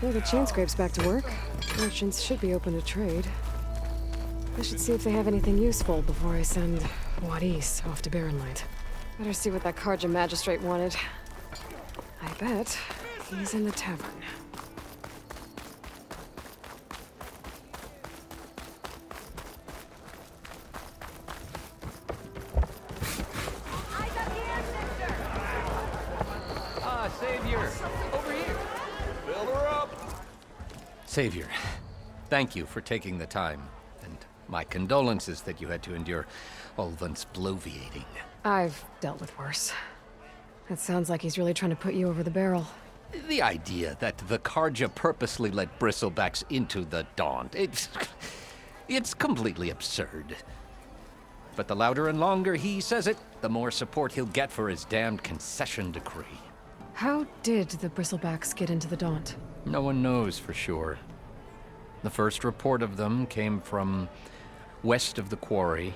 Well, the chain scrape's back to work. Merchants should be open to trade. I should see if they have anything useful before I send Wadis off to Barrenlight. Better see what that Karja magistrate wanted. I bet he's in the tavern. Savior! Over here! Fill her up! Savior, thank you for taking the time, and my condolences that you had to endure Ulvan's bloviating. I've dealt with worse. It sounds like he's really trying to put you over the barrel. The idea that the Karja purposely let bristlebacks into the Daunt, it's completely absurd. But the louder and longer he says it, the more support he'll get for his damned concession decree. How did the bristlebacks get into the Daunt? No one knows for sure. The first report of them came from west of the quarry.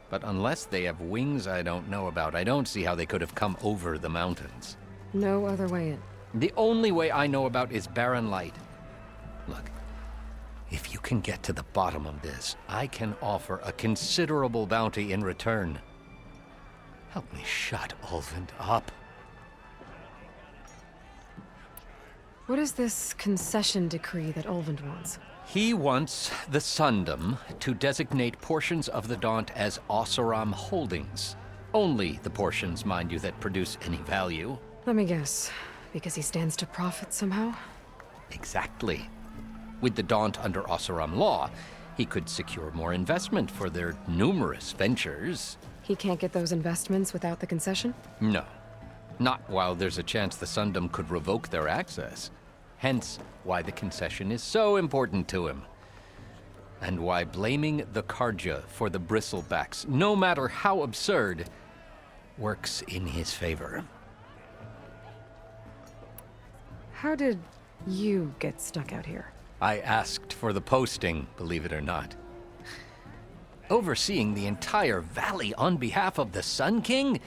But unless they have wings I don't know about, I don't see how they could have come over the mountains. No other way in. The only way I know about is Barren Light. Look, if you can get to the bottom of this, I can offer a considerable bounty in return. Help me shut Ulvund up. What is this concession decree that Ulvund wants? He wants the Sundom to designate portions of the Daunt as Oseram holdings. Only the portions, mind you, that produce any value. Let me guess. Because he stands to profit somehow? Exactly. With the Daunt under Oseram law, he could secure more investment for their numerous ventures. He can't get those investments without the concession? No. Not while there's a chance the Sundom could revoke their access. Hence, why the concession is so important to him. And why blaming the Karja for the bristlebacks, no matter how absurd, works in his favor. How did you get stuck out here? I asked for the posting, believe it or not. Overseeing the entire valley on behalf of the Sun King?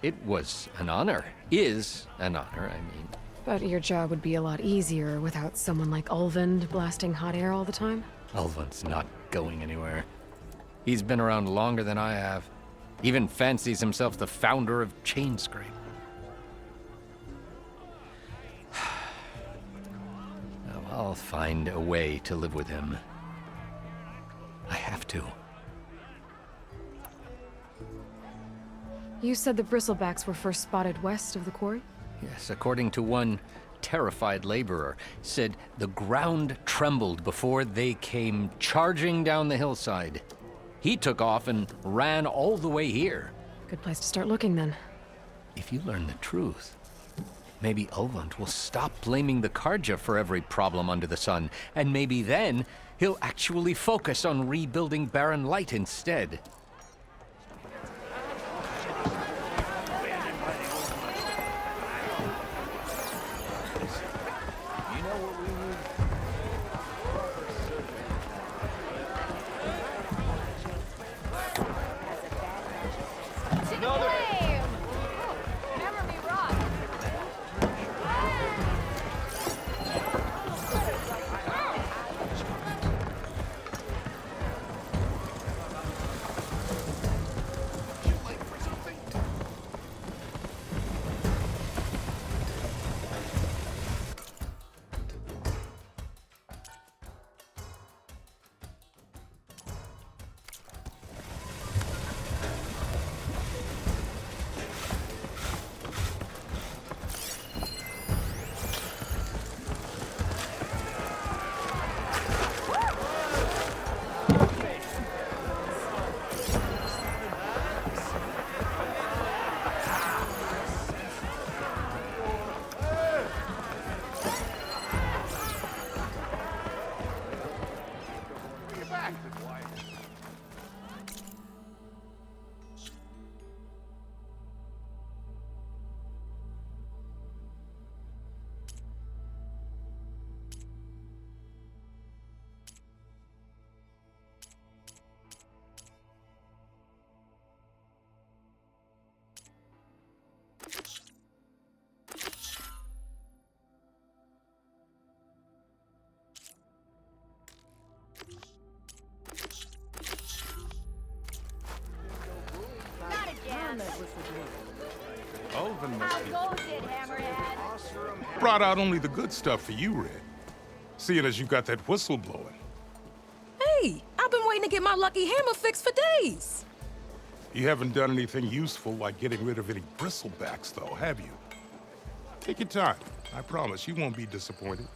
It was an honor. Is an honor, I mean. But your job would be a lot easier without someone like Ulvund blasting hot air all the time? Ulvund's not going anywhere. He's been around longer than I have. Even fancies himself the founder of Chainscrape. Well, I'll find a way to live with him. I have to. You said the bristlebacks were first spotted west of the quarry? Yes, according to one terrified laborer, said the ground trembled before they came charging down the hillside. He took off and ran all the way here. Good place to start looking, then. If you learn the truth, maybe Ulvund will stop blaming the Karja for every problem under the sun, and maybe then he'll actually focus on rebuilding Barren Light instead. brought out only the good stuff for you, Red. Seeing as you got that whistle blowing. Hey, I've been waiting to get my lucky hammer fixed for days. You haven't done anything useful like getting rid of any bristlebacks, though, have you? Take your time. I promise you won't be disappointed.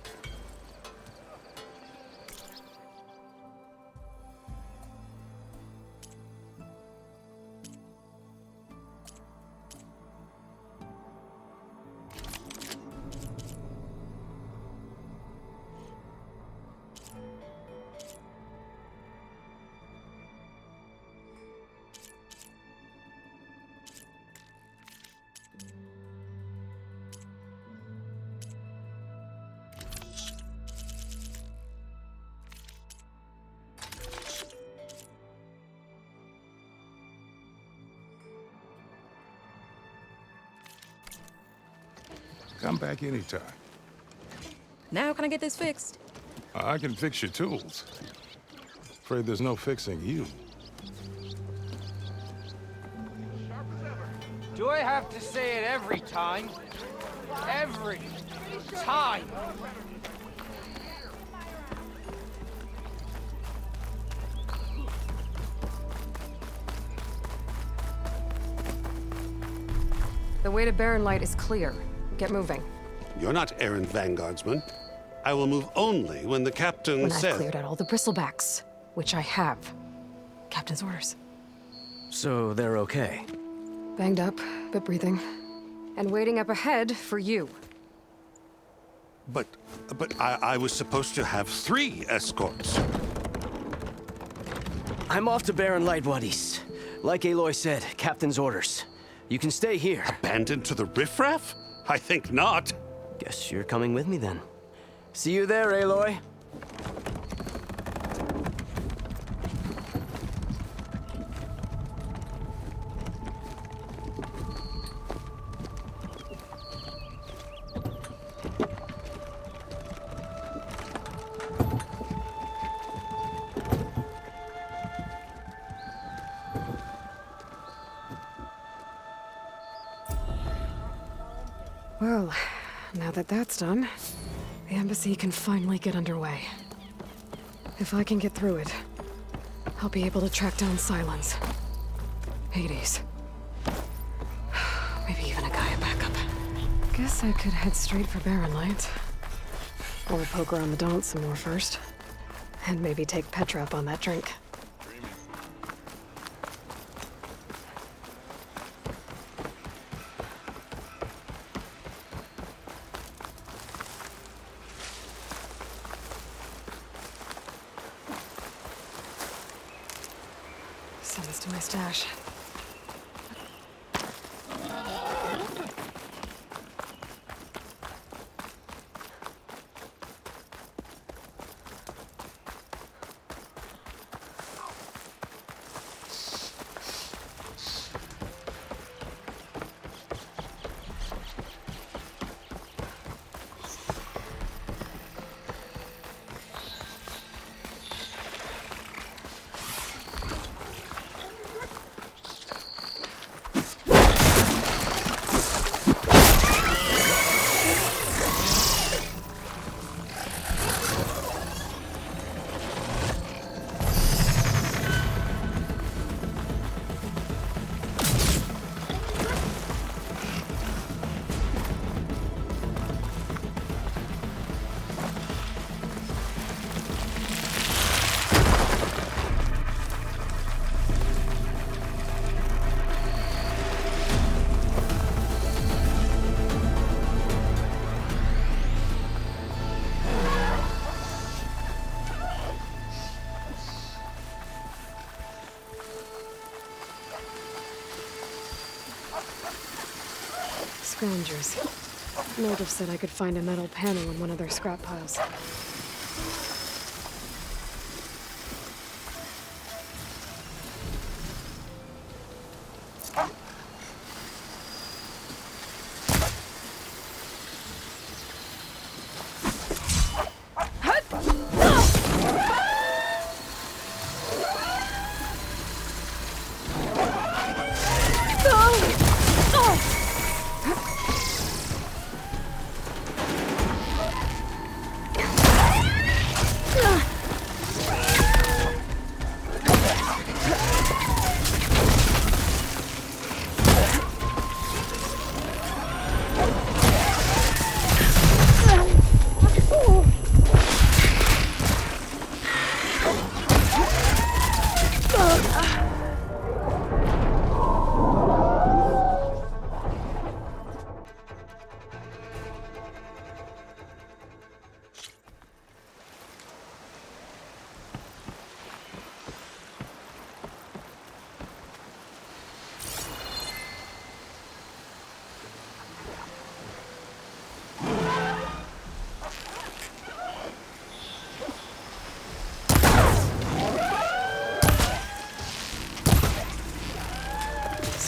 Come back anytime. Now can I get this fixed? I can fix your tools. Afraid there's no fixing you. Do I have to say it every time? Every time! The way to Barren Light is clear. Get moving. You're not errand vanguardsman. I will move only when the captain When says... I've cleared out all the bristlebacks, which I have. Captain's orders. So they're okay? Banged up, but breathing. And waiting up ahead for you. But I was supposed to have 3 escorts. I'm off to Barren Light, Wadis. Like Aloy said, Captain's orders. You can stay here. Abandoned to the riffraff? I think not. Guess you're coming with me then. See you there, Aloy. Well, now that that's done, the embassy can finally get underway. If I can get through it, I'll be able to track down Silence. Hades. Maybe even a Gaia backup. Guess I could head straight for Barren Light. Or poke around the Daunt some more first. And maybe take Petra up on that drink. Send this to my stash. Scroungers. Native said I could find a metal panel in one of their scrap piles.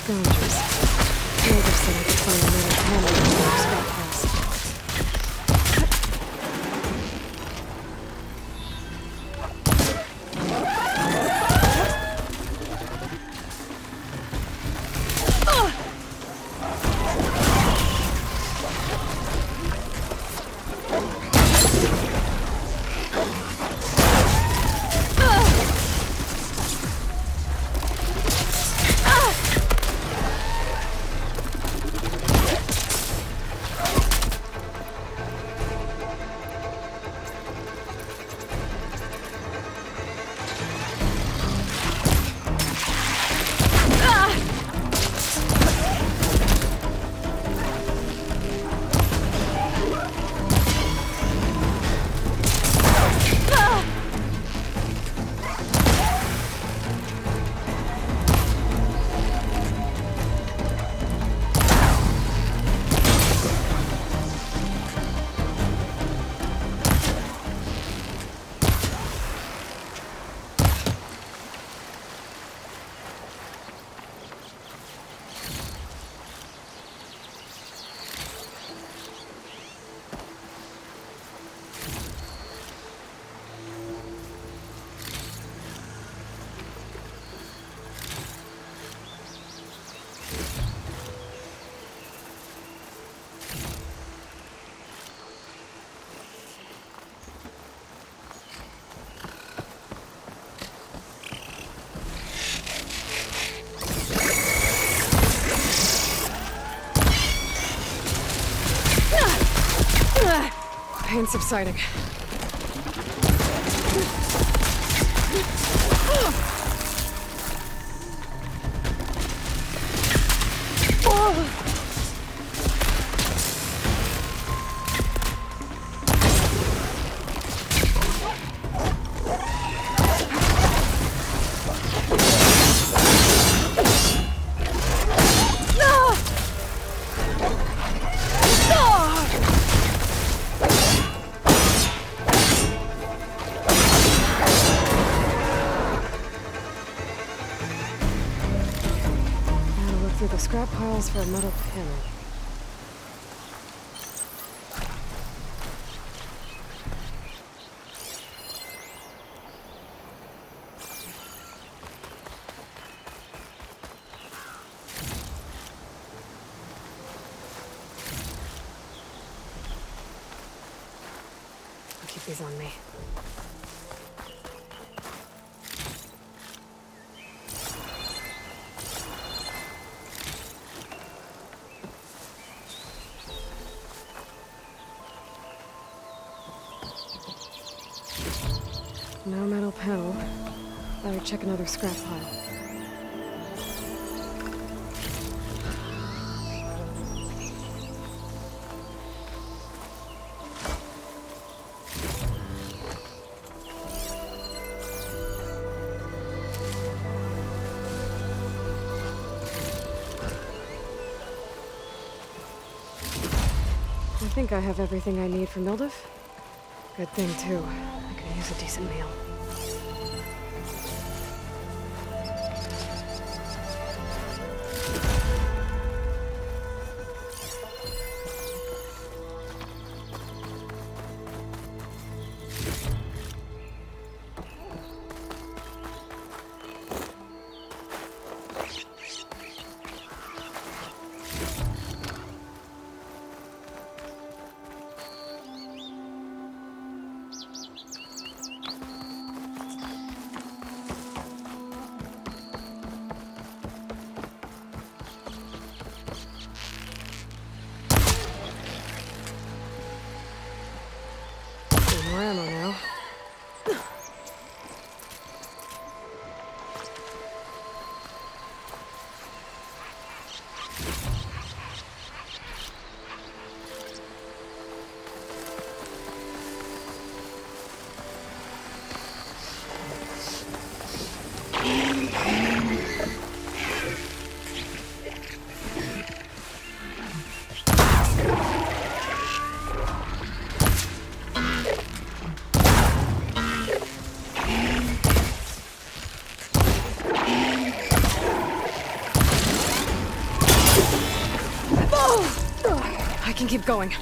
scroungers. Native said I could find another panel in the scrap house. Pain subsiding. Through the scrap piles for a metal panel. I'll keep these on me. No metal panel. Better check another scrap pile. I think I have everything I need for Mildiv. Good thing, too. I could use a decent meal. can keep going.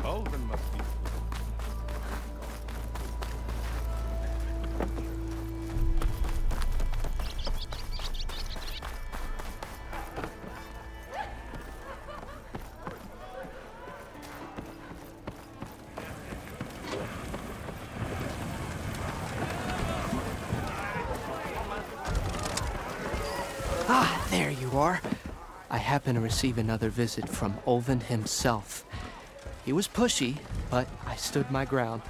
Olvin must be. Ah, there you are. I happen to receive another visit from Olvin himself. He was pushy, but I stood my ground.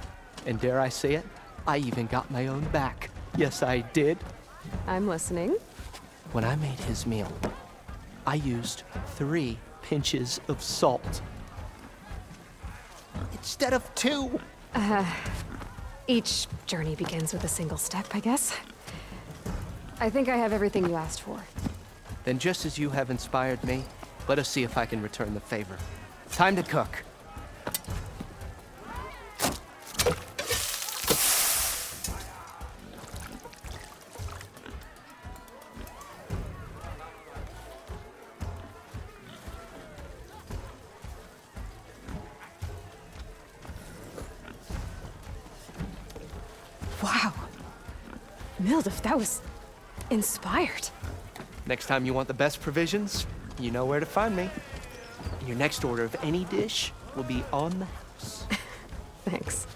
And dare I say it, I even got my own back. Yes, I did. I'm listening. When I made his meal, I used 3 pinches of salt. Instead of 2. Each journey begins with a single step, I guess. I think I have everything you asked for. Then just as you have inspired me, let us see if I can return the favor. Time to cook. Wow. Mildif, that was inspired. Next time you want the best provisions, you know where to find me. And your next order of any dish will be on the house. Thanks.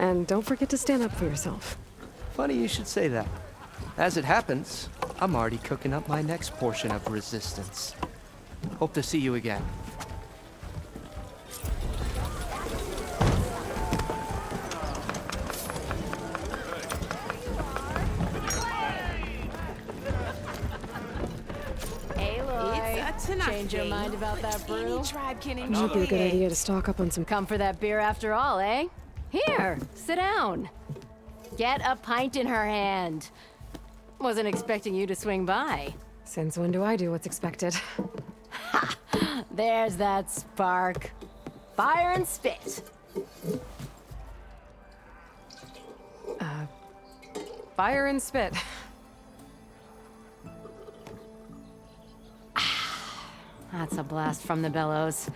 And don't forget to stand up for yourself. Funny you should say that. As it happens, I'm already cooking up my next portion of resistance. Hope to see you again. Tonight. Change your mind about that brew? Any tribe can Might enjoy be a good it. idea to stock up on some. Come for that beer after all, eh? Here, sit down. Get a pint in her hand. Wasn't expecting you to swing by. Since when do I do what's expected? There's that spark. Fire and spit. Fire and spit. That's a blast from the bellows.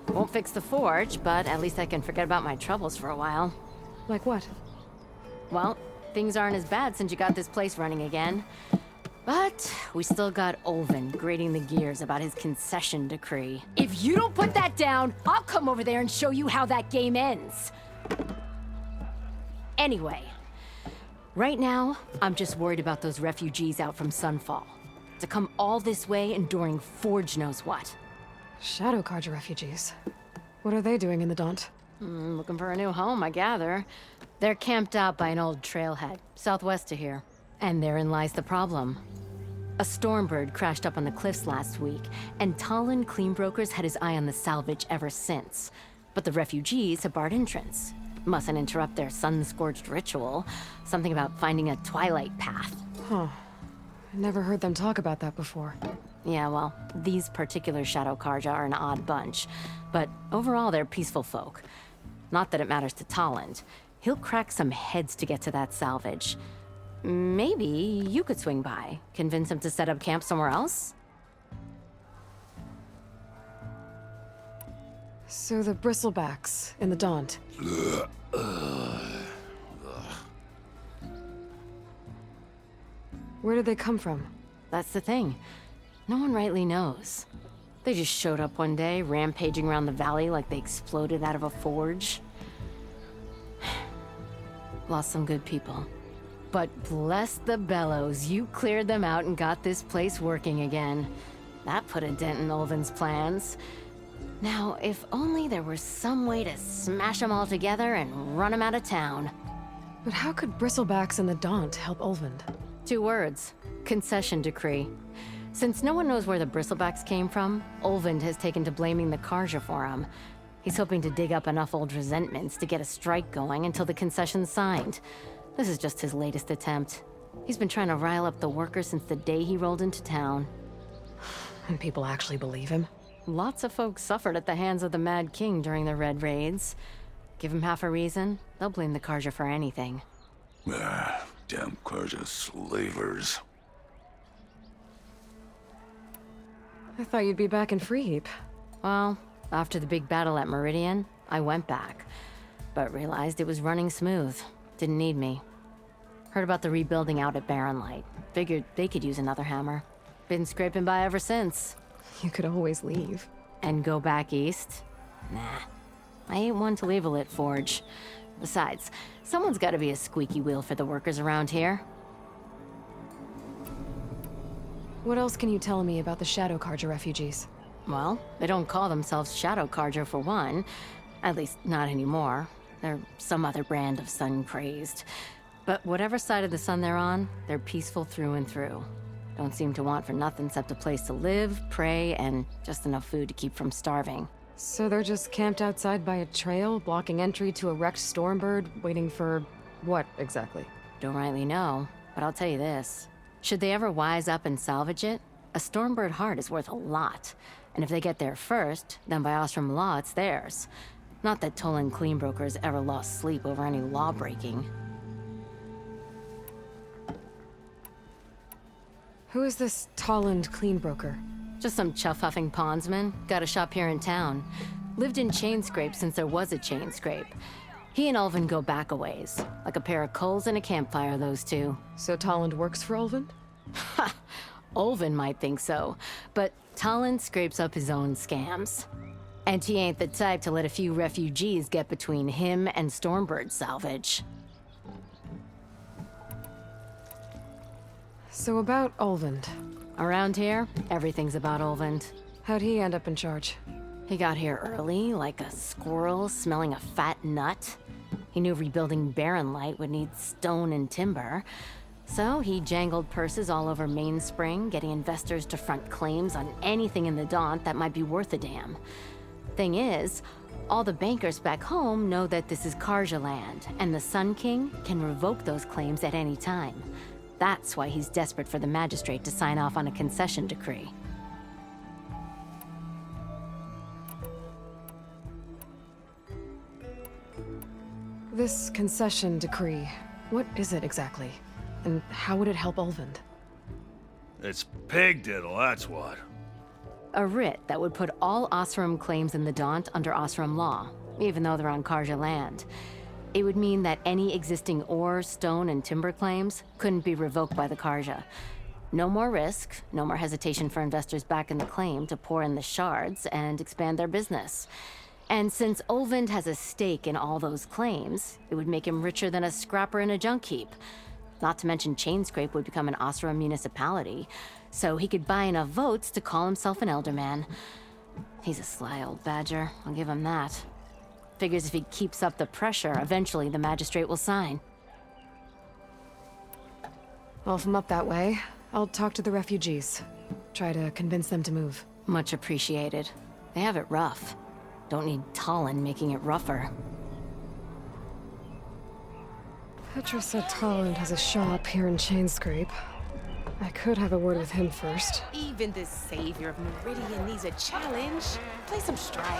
Won't fix the forge, but at least I can forget about my troubles for a while. Like what? Well, things aren't as bad since you got this place running again. But we still got Olvin grating the gears about his concession decree. If you don't put that down, I'll come over there and show you how that game ends. Anyway, right now, I'm just worried about those refugees out from Sunfall. To come all this way enduring Forge knows what. Shadow Carja refugees. What are they doing in the Daunt? Looking for a new home, I gather. They're camped out by an old trailhead, southwest of here. And therein lies the problem. A Stormbird crashed up on the cliffs last week, and Talon Cleanbrokers had his eye on the salvage ever since. But the refugees have barred entrance. Mustn't interrupt their sun-scorched ritual. Something about finding a twilight path. Huh. I never heard them talk about that before. Yeah, well, these particular Shadow Carja are an odd bunch. But overall, they're peaceful folk. Not that it matters to Talon. He'll crack some heads to get to that salvage. Maybe you could swing by, convince him to set up camp somewhere else? So the bristlebacks in the Daunt. Where did they come from? That's the thing. No one rightly knows. They just showed up one day, rampaging around the valley like they exploded out of a forge. Lost some good people. But bless the bellows, you cleared them out and got this place working again. That put a dent in Olvin's plans. Now, if only there were some way to smash them all together and run them out of town. But how could bristlebacks in the Daunt help Olvind? 2 words. Concession decree. Since no one knows where the bristlebacks came from, Olvind has taken to blaming the Carja for them. He's hoping to dig up enough old resentments to get a strike going until the concession's signed. This is just his latest attempt. He's been trying to rile up the workers since the day he rolled into town. And people actually believe him? Lots of folks suffered at the hands of the Mad King during the Red Raids. Give him half a reason, they'll blame the Carja for anything. Damn Carja slavers. I thought you'd be back in Freeheap. Well, after the big battle at Meridian, I went back. But realized it was running smooth. Didn't need me. Heard about the rebuilding out at Barren Light. Figured they could use another hammer. Been scraping by ever since. You could always leave. And go back east? Nah. I ain't one to leave a lit forge. Besides, someone's gotta be a squeaky wheel for the workers around here. What else can you tell me about the Shadow Carja refugees? Well, they don't call themselves Shadow Carja for one. At least, not anymore. They're some other brand of sun-crazed. But whatever side of the sun they're on, they're peaceful through and through. Don't seem to want for nothing except a place to live, pray, and just enough food to keep from starving. So they're just camped outside by a trail, blocking entry to a wrecked Stormbird, waiting for what exactly? Don't rightly know, but I'll tell you this. Should they ever wise up and salvage it, a Stormbird heart is worth a lot. And if they get there first, then by Ostrom law, it's theirs. Not that Tolan Cleanbrokers ever lost sleep over any law breaking. Who is this Tolland Cleanbroker? Just some chuff-huffing pondsman. Got a shop here in town. Lived in Chainscrape since there was a Chainscrape. He and Ulvin go back a ways. Like a pair of coals and a campfire, those two. So Tolland works for Ulvin? Ha! Ulvin might think so, but Talon scrapes up his own scams. And he ain't the type to let a few refugees get between him and Stormbird salvage. So about Ulvin. Around here, everything's about Ulvin. How'd he end up in charge? He got here early, like a squirrel smelling a fat nut. He knew rebuilding Barren Light would need stone and timber. So he jangled purses all over Mainspring, getting investors to front claims on anything in the Daunt that might be worth a damn. Thing is, all the bankers back home know that this is Carja land, and the Sun King can revoke those claims at any time. That's why he's desperate for the magistrate to sign off on a concession decree. This concession decree, what is it exactly? And how would it help Ulvin? It's pig diddle, that's what. A writ that would put all Osram claims in the Daunt under Osram law, even though they're on Karja land. It would mean that any existing ore, stone, and timber claims couldn't be revoked by the Karja. No more risk, no more hesitation for investors back in the claim to pour in the shards and expand their business. And since Olvind has a stake in all those claims, it would make him richer than a scrapper in a junk heap. Not to mention Chainscrape would become an Osram municipality, so he could buy enough votes to call himself an Elderman. He's a sly old badger, I'll give him that. Figures if he keeps up the pressure, eventually the magistrate will sign. Well, if I'm up that way, I'll talk to the refugees. Try to convince them to move. Much appreciated. They have it rough. Don't need Talon making it rougher. Petra said Talon has a shop here in Chainscrape. I could have a word with him first. Even the savior of Meridian needs a challenge. Play some strike.